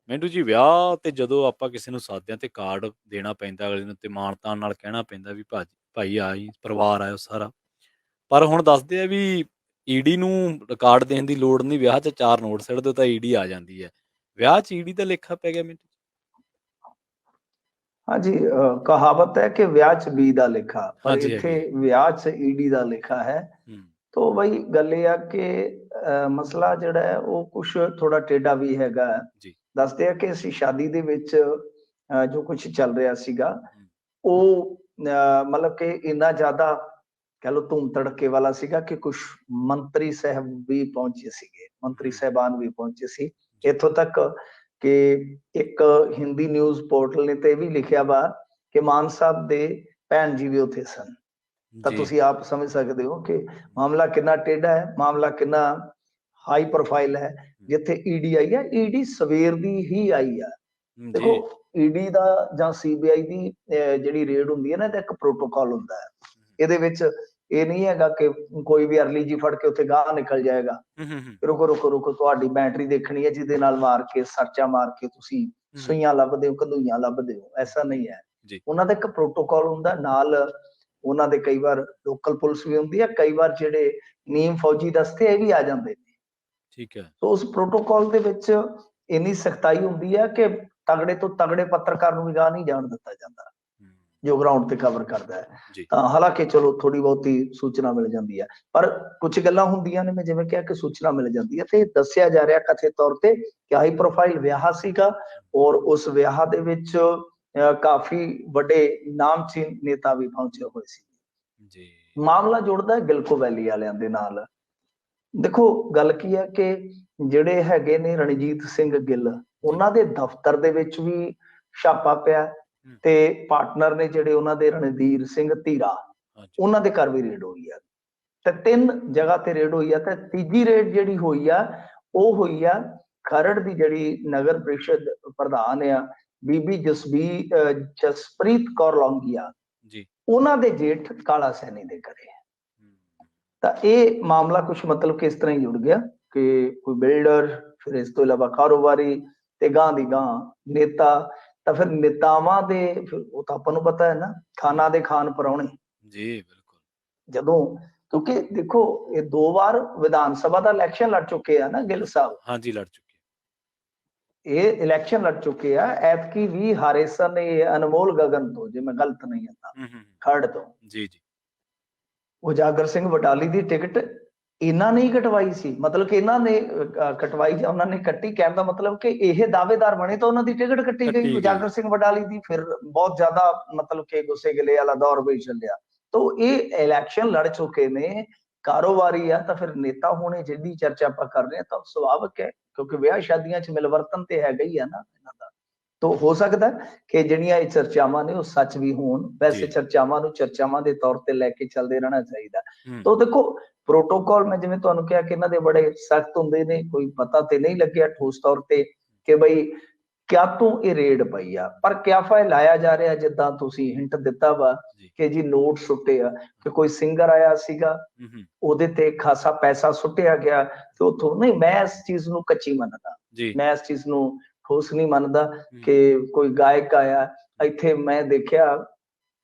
ਮੈਨੂੰ ਜੀ ਵਿਆਹ ਤੇ ਜਦੋਂ ਆਪਾਂ ਕਿਸੇ ਨੂੰ ਸਾਦਦੇ ਹਾਂ ਤੇ ਕਾਰਡ ਦੇਣਾ ਪੈਂਦਾ ਅਗਲੇ ਨੂੰ ਤੇ ਮਾਣ-ਤਾਣ ਨਾਲ ਕਹਿਣਾ ਪੈਂਦਾ ਵੀ ਭਾਈ ਆਈ ਪਰਿਵਾਰ ਆਇਓ ਸਾਰਾ। ਪਰ ਹੁਣ ਦੱਸਦੇ ਆ ਵੀ ਈਡੀ ਨੂੰ ਕਾਰਡ ਦੇਣ ਦੀ ਲੋੜ ਨਹੀਂ, ਵਿਆਹ 'ਚ 4 ਨੋਟ ਸਿੱਟ ਦਿਓ ਤਾਂ ਈਡੀ ਆ ਜਾਂਦੀ ਹੈ। ਵਿਆਹ 'ਚ ਈਡੀ ਦਾ ਲੇਖਾ ਪੈ ਗਿਆ ਮੈਨੂੰ। ਹਾਂਜੀ, ਕਹਾਵਤ ਹੈ ਕਿ ਵਿਆਹ 'ਚ ਬੀ ਦਾ ਲੇਖਾ, ਪਰ ਹਾਂਜੀ ਇੱਥੇ ਹੈਗੀ ਹੈ। ਵਿਆਹ 'ਚ ਈਡੀ ਦਾ ਲੇਖਾ ਹੈ। ਤੋ ਬਈ ਗੱਲ ਇਹ ਆ ਕਿ ਮਸਲਾ ਜਿਹੜਾ ਹੈ ਉਹ ਕੁਛ ਥੋੜਾ ਟੇਢਾ ਵੀ ਹੈਗਾ। ਜੀ। ਦੱਸਦੇ ਆ ਕਿ ਅਸੀਂ ਸ਼ਾਦੀ ਦੇ ਵਿੱਚ ਜੋ ਕੁਛ ਚੱਲ ਰਿਹਾ ਸੀਗਾ ਉਹ ਮਤਲਬ ਕਿ ਇੰਨਾ ਜ਼ਿਆਦਾ ਕਹਿ ਲਓ ਧੂਮ ਧੜਕੇ ਵਾਲਾ ਸੀਗਾ ਕਿ ਕੁਛ ਮੰਤਰੀ ਸਾਹਿਬ ਵੀ ਪਹੁੰਚੇ ਸੀਗੇ, ਮੰਤਰੀ ਸਾਹਿਬਾਨ ਵੀ ਪਹੁੰਚੇ ਸੀ। ਇੱਥੋਂ ਤੱਕ ਕਿ ਇੱਕ ਹਿੰਦੀ ਨਿਊਜ਼ ਪੋਰਟਲ ਨੇ ਤੇ ਇਹ ਵੀ ਲਿਖਿਆ ਵਾ ਕਿ ਮਾਨ ਸਾਹਿਬ ਦੇ ਭੈਣ ਜੀ ਵੀ ਉੱਥੇ ਸਨ। ਤਾਂ ਤੁਸੀਂ ਆਪ ਸਮਝ ਸਕਦੇ ਹੋ ਕਿ ਮਾਮਲਾ ਕਿੰਨਾ ਟੇਢਾ ਹੈ, ਮਾਮਲਾ ਕਿੰਨਾ ਹਾਈ ਪ੍ਰੋਫਾਈਲ ਹੈ। ਜਿੱਥੇ ਈਡੀ ਆਈ ਹੈ, ਈਡੀ ਸਵੇਰ ਦੀ ਹੀ ਆਈ ਆ। ਦੇਖੋ ਈਡੀ ਦਾ ਜਾਂ ਸੀਬੀਆਈ ਦੀ ਜਿਹੜੀ ਰੇਡ ਹੁੰਦੀ ਹੈ ਨਾ, ਇਹਦਾ ਇੱਕ ਪ੍ਰੋਟੋਕਾਲ ਹੁੰਦਾ ਹੈ। ਇਹਦੇ ਵਿੱਚ ਇਹ ਨਹੀਂ ਹੈਗਾ ਕਿ ਕੋਈ ਵੀ ਅਰਲੀ ਜੀ ਫੜ ਕੇ ਉੱਥੇ ਗਾਹ ਨਿਕਲ ਜਾਏਗਾ। ਰੁਕੋ ਰੁਕੋ ਰੁਕੋ, ਤੁਹਾਡੀ ਬੈਟਰੀ ਦੇਖਣੀ ਹੈ ਜਿਹਦੇ ਨਾਲ ਮਾਰ ਕੇ ਸਰਚਾ ਮਾਰ ਕੇ ਤੁਸੀਂ ਸੂਈਆਂ ਲੱਭਦੇ ਹੋ, ਕਦੂਈਆਂ ਲੱਭਦੇ ਹੋ, ਐਸਾ ਨਹੀਂ ਹੈ। ਉਹਨਾਂ ਦਾ ਇੱਕ ਪ੍ਰੋਟੋਕਾਲ ਹੁੰਦਾ, ਨਾਲ ਉਹਨਾਂ ਦੇ ਕਈ ਵਾਰ ਲੋਕਲ ਪੁਲਿਸ ਵੀ ਹੁੰਦੀ ਹੈ, ਕਈ ਵਾਰ ਜਿਹੜੇ ਨੀਮ ਫੌਜੀ ਦਸਤੇ ਇਹ ਵੀ ਆ ਜਾਂਦੇ ਨੇ। ਠੀਕ ਹੈ। ਸੋ ਉਸ ਪ੍ਰੋਟੋਕਾਲ ਦੇ ਵਿੱਚ ਇੰਨੀ ਸਖਤਾਈ ਹੁੰਦੀ ਹੈ ਕਿ ਤਗੜੇ ਤੋਂ ਤਗੜੇ ਪੱਤਰਕਾਰ ਨੂੰ ਵੀ ਗਾਹ ਨਹੀਂ ਜਾਣ ਦਿੱਤਾ ਜਾਂਦਾ ਜੋ ਗਰਾਊਂਡ ਤੇ ਕਵਰ ਕਰਦਾ ਹੈ। ਤਾਂ ਹਾਲਾਂਕਿ ਚਲੋ ਥੋੜੀ ਬਹੁਤੀ ਸੂਚਨਾ ਮਿਲ ਜਾਂਦੀ ਹੈ, ਪਰ ਕੁਝ ਗੱਲਾਂ ਹੁੰਦੀਆਂ ਨੇ, ਮੈਂ ਜਿਵੇਂ ਕਿਹਾ ਕਿ ਸੂਚਨਾ ਮਿਲ ਜਾਂਦੀ ਹੈ ਤੇ ਦੱਸਿਆ ਜਾ ਰਿਹਾ ਕਥਿਤ ਤੌਰ ਤੇ ਕਿ ਹਾਈ ਪ੍ਰੋਫਾਈਲ ਵਿਆਹ ਸੀਗਾ ਔਰ ਉਸ ਵਿਆਹ ਦੇ ਵਿੱਚ ਕਾਫੀ ਵੱਡੇ ਨਾਮਚੀਨ ਨੇਤਾ ਵੀ ਪਹੁੰਚੇ ਹੋਏ ਸੀ। ਮਾਮਲਾ ਜੁੜਦਾ ਗਿਲਕੋ ਵੈਲੀ ਵਾਲਿਆਂ ਦੇ ਨਾਲ। ਦੇਖੋ ਗੱਲ ਕੀ ਹੈ ਕਿ ਜਿਹੜੇ ਹੈਗੇ ਨੇ ਰਣਜੀਤ ਸਿੰਘ ਗਿੱਲ, ਉਹਨਾਂ ਦੇ ਦਫ਼ਤਰ ਦੇ ਵਿੱਚ ਵੀ ਛਾਪਾ ਪਿਆ ਤੇ ਪਾਰਟਨਰ ਨੇ ਜਿਹੜੇ ਉਹਨਾਂ ਦੇ ਰਣਧੀਰ ਸਿੰਘ ਧੀਰਾ, ਉਹਨਾਂ ਦੇ ਘਰ ਵੀ ਰੇਡ ਹੋਈ ਆ। ਤੇ 3 ਜਗ੍ਹਾ ਤੇ ਰੇਡ ਹੋਈ ਆ ਤੇ ਤੀਜੀ ਰੇਡ ਜਿਹੜੀ ਹੋਈ ਆ ਉਹ ਹੋਈ ਆ ਖਰੜ ਦੀ ਜਿਹੜੀ ਨਗਰ ਪ੍ਰੀਸ਼ਦ ਪ੍ਰਧਾਨ ਆ ਬੀਬੀ ਜਸਪ੍ਰੀਤ ਕੌਰ ਲੌਂਗੀਆ, ਉਹਨਾਂ ਦੇ ਜੇਠ ਕਾਲਾ ਸੈਣੀ ਦੇ ਘਰੇ। ਤਾਂ ਇਹ ਮਾਮਲਾ ਕੁਛ ਮਤਲਬ ਕਿ ਇਸ ਤਰ੍ਹਾਂ ਹੀ ਜੁੜ ਗਿਆ ਕਿ ਕੋਈ ਬਿਲਡਰ, ਫਿਰ ਇਸ ਤੋਂ ਇਲਾਵਾ ਕਾਰੋਬਾਰੀ ਤੇ ਗਾਂ ਦੀ ਗਾਂ ਨੇਤਾ। ਤਾਂ ਫਿਰ ਨੇਤਾਵਾਂ ਦੇ ਉਹ ਤਾਂ ਆਪਾਂ ਨੂੰ ਪਤਾ ਹੈ ਨਾ, ਖਾਨਾ ਦੇ ਖਾਨ ਪਰਾਉਣੇ। ਜੀ ਬਿਲਕੁਲ। ਜਦੋਂ ਕਿਉਂਕਿ ਦੇਖੋ ਇਹ 2 ਵਾਰ ਵਿਧਾਨ ਸਭਾ ਦਾ ਇਲੈਕਸ਼ਨ ਲੜ ਚੁੱਕੇ ਆ ਨਾ ਗਿੱਲ ਸਾਹਿਬ। ਹਾਂਜੀ ਲੜ ਚੁੱਕੇ। ਇਹ ਇਲੈਕਸ਼ਨ ਲੜ ਚੁੱਕੇ ਆ, ਐਤਕੀ ਵੀ ਹਾਰੇ ਸਨ ਅਨਮੋਲ ਗਗਨ ਤੋਂ, ਜੇ ਮੈਂ ਗਲਤ ਨਹੀਂ ਹਾਂ, ਖਰੜ ਤੋਂ। ਜੀ ਜੀ। ਉਜਾਗਰ ਸਿੰਘ ਵਡਾਲੀ ਦੀ ਟਿਕਟ ਇਹਨਾਂ ਨੇ ਹੀ ਕਟਵਾਈ ਸੀ, ਮਤਲਬ ਕਿ ਇਹਨਾਂ ਨੇ ਕਟਵਾਈ ਜਾਂ ਉਹਨਾਂ ਨੇ ਕੱਟੀ, ਕਹਿਣ ਦਾ ਮਤਲਬ ਕਿ ਇਹ ਦਾਅਵੇਦਾਰ ਬਣੇ ਤਾਂ ਉਹਨਾਂ ਦੀ ਟਿਕਟ ਕੱਟੀ ਗਈ ਉਜਾਗਰ ਸਿੰਘ ਵਡਾਲੀ ਦੀ। ਫਿਰ ਬਹੁਤ ਜ਼ਿਆਦਾ ਮਤਲਬ ਕਿ ਗੁੱਸੇ ਗਿਲੇ ਵਾਲਾ ਦੌਰ ਵੀ ਚੱਲਿਆ। ਤਾਂ ਇਹ ਇਲੈਕਸ਼ਨ ਲੜ ਚੁੱਕੇ ਨੇ, ਕਾਰੋਬਾਰੀ ਆ, ਤਾਂ ਫਿਰ ਨੇਤਾ ਹੋਣੇ ਜਿਹਦੀ ਚਰਚਾ ਆਪਾਂ ਕਰ ਰਹੇ ਹਾਂ ਤਾਂ ਸੁਭਾਵਿਕ ਹੈ, ਕਿਉਂਕਿ ਵਿਆਹ ਸ਼ਾਦੀਆਂ 'ਚ ਮਿਲਵਰਤਨ ਤੇ ਹੈਗਾ ਹੀ ਆ ਨਾ ਇਹਨਾਂ ਦਾ। ਤਾਂ ਹੋ ਸਕਦਾ ਕਿ ਜਿਹੜੀਆਂ ਇਹ ਚਰਚਾਵਾਂ ਨੇ ਉਹ ਸੱਚ ਵੀ ਹੋਣ। ਵੈਸੇ ਚਰਚਾਵਾਂ ਨੂੰ ਚਰਚਾਵਾਂ ਦੇ ਤੌਰ ਤੇ ਲੈ ਕੇ ਚੱਲਦੇ ਰਹਿਣਾ ਚਾਹੀਦਾ। ਤਾਂ ਦੇਖੋ ਪ੍ਰੋਟੋਕਾਲ, ਮੈਂ ਜਿਵੇਂ ਤੁਹਾਨੂੰ ਕਿਹਾ ਕਿ ਇਹਨਾਂ ਦੇ ਬੜੇ ਸਖਤ ਹੁੰਦੇ ਨੇ, ਕੋਈ ਪਤਾ ਤੇ ਨਹੀਂ ਲੱਗਿਆ ਠੋਸ ਤੌਰ ਤੇ ਕਿ ਬਈ ਕਿਆ ਤੋਂ ਇਹ ਰੇਡ ਪਈ ਆ, ਪਰ ਕਿਆ ਫਾਇਲ ਲਾਇਆ ਜਾ ਰਿਹਾ, ਜਿੱਦਾਂ ਤੁਸੀਂ ਹਿੰਟ ਦਿੱਤਾ ਵਾ ਕਿ ਜੀ ਨੋਟ ਸੁੱਟੇ ਆ, ਕਿ ਕੋਈ ਸਿੰਗਰ ਆਇਆ ਸੀਗਾ ਉਹਦੇ ਤੇ ਖਾਸਾ ਪੈਸਾ ਸੁੱਟਿਆ ਗਿਆ ਤੇ ਉੱਥੋਂ ਨਹੀਂ। ਮੈਂ ਇਸ ਚੀਜ਼ ਨੂੰ ਕੱਚੀ ਮੰਨਦਾ, ਮੈਂ ਇਸ ਚੀਜ਼ ਨੂੰ ਠੋਸ ਨਹੀਂ ਮੰਨਦਾ ਕਿ ਕੋਈ ਗਾਇਕ ਆਇਆ ਇੱਥੇ। ਮੈਂ ਦੇਖਿਆ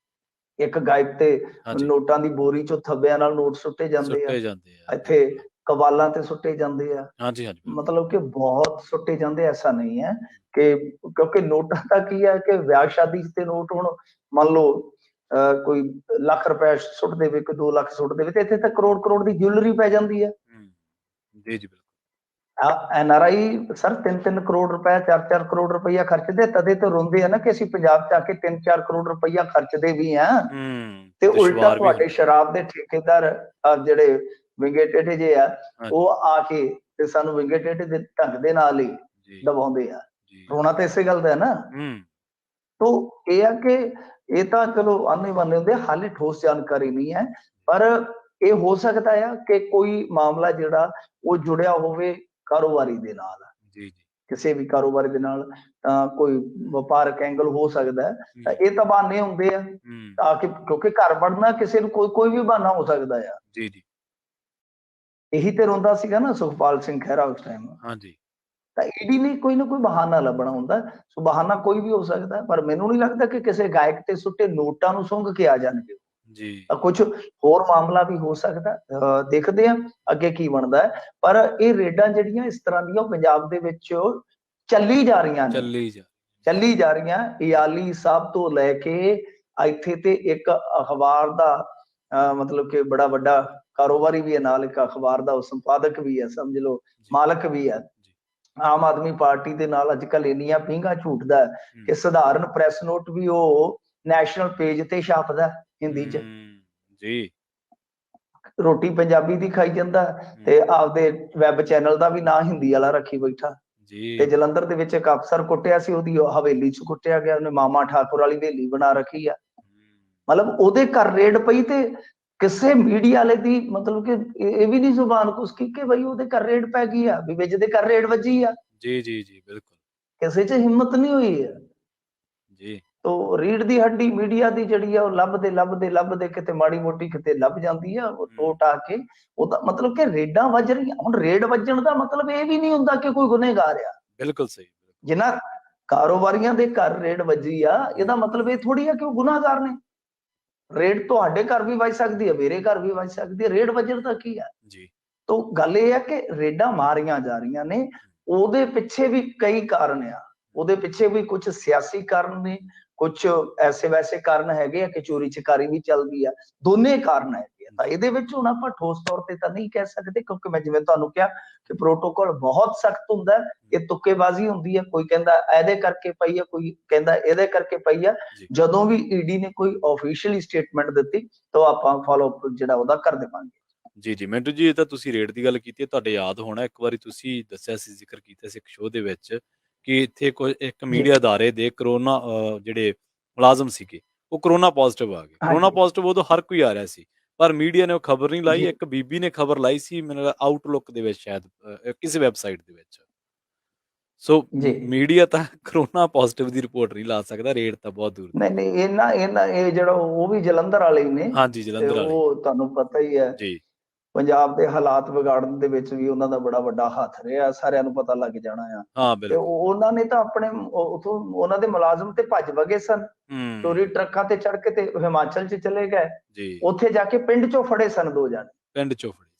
ਇੱਕ ਗਾਇਕ ਤੇ ਨੋਟਾਂ ਦੀ ਬੋਰੀ ਚੋਂ ਥੱਬਿਆਂ ਨਾਲ ਨੋਟ ਸੁੱਟੇ ਜਾਂਦੇ ਆ, ਇੱਥੇ ਕਵਾਲਾਂ ਤੇ ਸੁੱਟੇ ਜਾਂਦੇ ਆ, ਮਤਲਬ ਕਿ ਬਹੁਤ ਸੁੱਟੇ ਜਾਂਦੇ। ਐਸਾ ਨਹੀਂ ਹੈ ਕਿ ਕਿਉਂਕਿ ਨੋਟਾਂ ਦਾ ਕੀ ਹੈ ਕਿ ਵਿਆਹ ਸ਼ਾਦੀ ਤੇ ਨੋਟ, ਹੁਣ ਮੰਨ ਲਓ ਕੋਈ ਲੱਖ ਰੁਪਏ ਸੁੱਟ ਦੇਵੇ, ਕੋਈ 2 ਲੱਖ ਸੁੱਟ ਦੇਵੇ, ਤੇ ਇੱਥੇ ਤਾਂ ਕਰੋੜ ਕਰੋੜ ਦੀ ਜਿਊਲਰੀ ਪੈ ਜਾਂਦੀ ਹੈ। ਜੀ ਜੀ ਬਿਲਕੁਲ। NRI ਸਰ 3-3 ਕਰੋੜ ਰੁਪਏ, 4-4 ਕਰੋੜ ਰੁਪਈਆ ਖਰਚਦੇ, ਤਦੇ ਤੇ ਰੋਂਦੇ ਆ ਨਾ ਕਿ ਅਸੀਂ ਪੰਜਾਬ ਚ ਆ ਕੇ 3-4 ਕਰੋੜ ਰੁਪਈਆ ਖਰਚਦੇ ਵੀ ਆ। ਤੇ ਉਲਟਾ ਤੁਹਾਡੇ ਸ਼ਰਾਬ ਦੇ ਠੇਕੇਦਾਰ ਜਿਹੜੇ ਵਿੰਗੇ ਟੇਢੇ ਜੇ ਆ, ਉਹ ਆ ਕੇ ਤੇ ਸਾਨੂੰ ਵਿੰਗੇ ਟੇਢੇ ਦੇ ਢੰਗ ਦੇ ਨਾਲ ਹੀ ਦਬਾਉਂਦੇ ਆ। ਰੋਣਾ ਤਾਂ ਇਸੇ ਗੱਲ ਦਾ ਹੈ ਨਾ। ਤੋ ਇਹ ਆ ਕਿ ਇਹ ਤਾਂ ਚਲੋ ਆਨੇ ਬਾਨੇ ਹੁੰਦੇ, ਹਾਲੇ ਠੋਸ ਜਾਣਕਾਰੀ ਨਹੀਂ ਹੈ, ਪਰ ਇਹ ਹੋ ਸਕਦਾ ਆ ਕਿ ਕੋਈ ਮਾਮਲਾ ਜਿਹੜਾ ਉਹ ਜੁੜਿਆ ਹੋਵੇ ਕਾਰੋਬਾਰੀ ਦੇ ਨਾਲ, ਕਿਸੇ ਵੀ ਕਾਰੋਬਾਰੀ ਦੇ ਨਾਲ, ਤਾਂ ਕੋਈ ਵਪਾਰਕ ਐਂਗਲ ਹੋ ਸਕਦਾ ਹੈ। ਤਾਂ ਇਹ ਤਾਂ ਬਹਾਨੇ ਹੁੰਦੇ ਆ ਤਾਂ ਕਿ, ਕਿਉਂਕਿ ਘਰ ਵੜਨਾ ਕਿਸੇ ਨੂੰ ਕੋਈ ਵੀ ਬਹਾਨਾ ਹੋ ਸਕਦਾ ਆ। ਇਹੀ ਤੇ ਰੋਂਦਾ ਸੀਗਾ ਨਾ ਸੁਖਪਾਲ ਸਿੰਘ ਖਹਿਰਾ ਉਸ ਟਾਈਮ। ਤਾਂ ਈਡੀ ਨੇ ਕੋਈ ਨਾ ਕੋਈ ਬਹਾਨਾ ਲੱਭਣਾ ਹੁੰਦਾ। ਸੋ ਬਹਾਨਾ ਕੋਈ ਵੀ ਹੋ ਸਕਦਾ, ਪਰ ਮੈਨੂੰ ਨਹੀਂ ਲੱਗਦਾ ਕਿ ਕਿਸੇ ਗਾਇਕ ਤੇ ਸੁੱਟੇ ਨੋਟਾਂ ਨੂੰ ਸੁੰਘ ਕੇ ਆ ਜਾਣਗੇ। ਜੀ ਤਾਂ ਕੁਝ ਹੋਰ ਮਾਮਲਾ ਵੀ ਹੋ ਸਕਦਾ, ਦੇਖਦੇ ਆ ਅੱਗੇ ਕੀ ਬਣਦਾ ਹੈ। ਪਰ ਇਹ ਰੇਡਾਂ ਜਿਹੜੀਆਂ ਇਸ ਤਰ੍ਹਾਂ ਦੀਆਂ ਪੰਜਾਬ ਦੇ ਵਿੱਚ ਚੱਲੀ ਜਾ ਰਹੀਆਂ ਨੇ, ਚੱਲੀ ਜਾ ਚੱਲੀ ਜਾ ਰਹੀਆਂ। ਇਆਲੀ ਸਾਹਿਬ ਤੋਂ ਲੈ ਕੇ ਇੱਥੇ ਤੇ ਇੱਕ ਅਖਬਾਰ ਦਾ ਮਤਲਬ ਕਿ ਬੜਾ ਵੱਡਾ ਕਾਰੋਬਾਰੀ ਵੀ ਹੈ, ਨਾਲ ਇੱਕ ਅਖਬਾਰ ਦਾ ਉਹ ਸੰਪਾਦਕ ਵੀ ਹੈ, ਸਮਝ ਲਓ ਮਾਲਕ ਵੀ ਹੈ। ਆਮ ਆਦਮੀ ਪਾਰਟੀ ਦੇ ਨਾਲ ਅੱਜ ਕੱਲ੍ਹ ਇੰਨੀਆਂ ਪੀਂਘਾਂ ਝੂਟਦਾ ਕਿ ਸਧਾਰਨ ਪ੍ਰੈਸ ਨੋਟ ਵੀ ਉਹ ਨੈਸ਼ਨਲ ਪੇਜ ਤੇ ਛਾਪਦਾ ਹਿੰਦੀ ਚ। ਜੀ ਰੋਟੀ ਪੰਜਾਬੀ ਦੀ ਖਾਈ ਜਾਂਦਾ ਤੇ ਆਪਦੇ ਵੈਬ ਚੈਨਲ ਦਾ ਵੀ ਨਾਂ ਹਿੰਦੀ ਵਾਲਾ ਰੱਖੀ ਬੈਠਾ। ਤੇ ਜਲੰਧਰ ਦੇ ਵਿੱਚ ਇੱਕ ਅਫਸਰ ਕੁੱਟਿਆ ਸੀ, ਉਹਦੀ ਹਵੇਲੀ ਚ ਕੁੱਟਿਆ ਗਿਆ, ਉਹਨੇ ਮਾਮਾ ਠਾਕੁਰ ਵਾਲੀ ਹਵੇਲੀ ਬਣਾ ਰੱਖੀ ਆ। ਮਤਲਬ ਉਹਦੇ ਘਰ ਰੇਡ ਪਈ ਤੇ ਕਿਸੇ ਮੀਡੀਆ ਵਾਲੇ ਦੀ ਮਤਲਬ ਕਿ ਇਹ ਵੀ ਨਹੀਂ ਜ਼ੁਬਾਨ ਕੁਸਕੀ ਕਿ ਬਈ ਉਹਦੇ ਘਰ ਰੇਡ ਪੈ ਗਈ ਆ, ਵੀ ਵਿੱਚ ਦੇ ਘਰ ਰੇਡ ਵੱਜੀ ਆ। ਜੀ ਜੀ ਜੀ ਬਿਲਕੁਲ, ਕਿਸੇ ਚ ਹਿੰਮਤ ਨਹੀਂ ਹੋਈ ਹੈ ਜੀ। ਤੋ ਰੀੜ ਦੀ ਹੱਡੀ ਮੀਡੀਆ ਦੀ ਜਿਹੜੀ ਆ ਉਹ ਲੱਭਦੇ ਕਿਤੇ ਮਾੜੀ ਮੋਟੀ ਕਿਤੇ ਲੱਭ ਜਾਂਦੀ ਆ, ਉਹ ਟੋਟ ਆ ਕੇ ਉਹਦਾ ਮਤਲਬ ਕਿ ਰੇਡਾਂ ਵੱਜ ਰਹੀਆਂ। ਹੁਣ ਰੇਡ ਵੱਜਣ ਦਾ ਮਤਲਬ ਇਹ ਵੀ ਨਹੀਂ ਹੁੰਦਾ ਕਿ ਕੋਈ ਗੁਨੇਗਾਰ ਆ। ਬਿਲਕੁਲ ਸਹੀ। ਜਿਨ੍ਹਾਂ ਕਾਰੋਬਾਰੀਆਂ ਦੇ ਘਰ ਰੇਡ ਵੱਜੀ ਆ, ਇਹਦਾ ਮਤਲਬ ਇਹ ਥੋੜੀ ਆ ਕਿ ਉਹ ਗੁਨਾਹਗਾਰ ਨੇ। ਰੇਡ ਤੁਹਾਡੇ ਘਰ ਵੀ ਵੱਜ ਸਕਦੀ ਹੈ, ਮੇਰੇ ਘਰ ਵੀ ਵੱਜ ਸਕਦੀ ਹੈ, ਰੇਡ ਵੱਜਣ ਦਾ ਕੀ ਆ ਜੀ। ਤੋ ਗੱਲ ਇਹ ਹੈ ਕਿ ਰੇਡਾਂ ਮਾਰੀਆਂ ਜਾ ਰਹੀਆਂ ਨੇ, ਉਹਦੇ ਪਿੱਛੇ ਵੀ ਕਈ ਕਾਰਨ ਆ। ਉਹਦੇ ਪਿੱਛੇ ਵੀ ਕੁਝ ਸਿਆਸੀ ਕਾਰਨ ਨੇ, ਕੁਝ ਐਸੇ ਵੈਸੇ ਕਾਰਨ ਹੈਗੇ ਆ ਕਿ ਚੋਰੀ ਚਕਾਰੀ ਵੀ ਚੱਲਦੀ ਆ। ਦੋਨੇ ਕਾਰਨ ਹੈਗੇ ਆ। ਤਾਂ ਇਹਦੇ ਵਿੱਚ ਹੁਣ ਆਪਾਂ ਠੋਸ ਤੌਰ ਤੇ ਤਾਂ ਨਹੀਂ ਕਹਿ ਸਕਦੇ, ਕਿਉਂਕਿ ਮੈਂ ਜਿਵੇਂ ਤੁਹਾਨੂੰ ਕਿਹਾ ਕਿ ਪ੍ਰੋਟੋਕਾਲ ਬਹੁਤ ਸਖਤ ਹੁੰਦਾ ਹੈ। ਇਹ ਤੁੱਕੇਬਾਜ਼ੀ ਹੁੰਦੀ ਹੈ, ਕੋਈ ਕਹਿੰਦਾ ਇਹਦੇ ਕਰਕੇ ਪਈ ਆ, ਕੋਈ ਕਹਿੰਦਾ ਇਹਦੇ ਕਰਕੇ ਪਈ ਆ। ਜਦੋਂ ਵੀ ਈਡੀ ਨੇ ਕੋਈ ਆਫੀਸ਼ੀਅਲੀ ਸਟੇਟਮੈਂਟ ਦਿੱਤੀ ਤਾਂ ਆਪਾਂ ਫਾਲੋ ਅਪ ਜਿਹੜਾ ਉਹਦਾ ਕਰ ਦੇਵਾਂਗੇ। ਜੀ ਜੀ ਮਿੰਟੂ ਜੀ, ਇਹ ਤਾਂ ਤੁਸੀਂ ਰੇਟ ਦੀ ਗੱਲ ਕੀਤੀ ਹੈ, ਤੁਹਾਡੇ ਯਾਦ ਹੋਣਾ ਇੱਕ ਵਾਰੀ ਤੁਸੀਂ ਦੱਸਿਆ ਸੀ, ਜ਼ਿਕਰ ਕੀਤਾ ਸੀ ਇੱਕ ਸ਼ੋਅ ਦੇ ਵਿੱਚ ਕਿ ਇੱਥੇ ਕੋਈ ਇੱਕ ਮੀਡੀਆ ਅਦਾਰੇ ਦੇ ਕਰੋਨਾ ਜਿਹੜੇ ਮੁਲਾਜ਼ਮ ਸੀਗੇ ਉਹ ਕਰੋਨਾ ਪੋਜ਼ਿਟਿਵ ਆ ਗਏ। ਕਰੋਨਾ ਪੋਜ਼ਿਟਿਵ ਉਦੋਂ ਹਰ ਕੋਈ ਆ ਰਿਹਾ ਸੀ, ਪਰ ਮੀਡੀਆ ਨੇ ਉਹ ਖਬਰ ਨਹੀਂ ਲਾਈ। ਇੱਕ ਬੀਬੀ ਨੇ ਖਬਰ ਲਾਈ ਸੀ, ਮੈਨੂੰ ਆਊਟਲੁੱਕ ਦੇ ਵਿੱਚ, ਸ਼ਾਇਦ ਕਿਸੇ ਵੈਬਸਾਈਟ ਦੇ ਵਿੱਚ। ਸੋ ਮੀਡੀਆ ਤਾਂ ਕਰੋਨਾ ਪੋਜ਼ਿਟਿਵ ਦੀ ਰਿਪੋਰਟ ਨਹੀਂ ਲਾ ਸਕਦਾ, ਰੇਟ ਤਾਂ ਬਹੁਤ ਦੂਰ। ਨਹੀਂ ਇਹ ਜਿਹੜਾ ਉਹ ਵੀ ਜਲੰਧਰ ਵਾਲੇ ਹੀ ਨੇ। ਹਾਂਜੀ, ਜਲੰਧਰ ਵਾਲੇ। ਉਹ ਤੁਹਾਨੂੰ ਪਤਾ ਹੀ ਹੈ ਜੀ, ਪੰਜਾਬ ਦੇ ਹਾਲਾਤ ਵਿਗਾੜਨ ਦੇ ਵਿੱਚ ਵੀ ਉਹਨਾਂ ਦਾ ਬੜਾ ਵੱਡਾ ਹੱਥ ਰਿਹਾ, ਸਾਰਿਆਂ ਨੂੰ ਪਤਾ ਲੱਗ ਜਾਣਾ ਆ। ਹਾਂ ਤੇ ਬਿਲਕੁਲ। ਉਹਨਾਂ ਨੇ ਤਾਂ ਆਪਣੇ ਉਥੋਂ ਉਹਨਾਂ ਦੇ ਮੁਲਾਜ਼ਮ ਤੇ ਭੱਜ ਵਗੇ ਸਨ, ਚੋਰੀ ਟਰੱਕਾਂ ਤੇ ਚੜ ਕੇ ਤੇ ਹਿਮਾਚਲ ਚ ਚਲੇ ਗਏ। ਉੱਥੇ ਜਾ ਕੇ ਪਿੰਡ ਚੋਂ ਫੜੇ ਸਨ 2 ਜਣੇ, ਪਿੰਡ ਚੋਂ ਫੜੇ।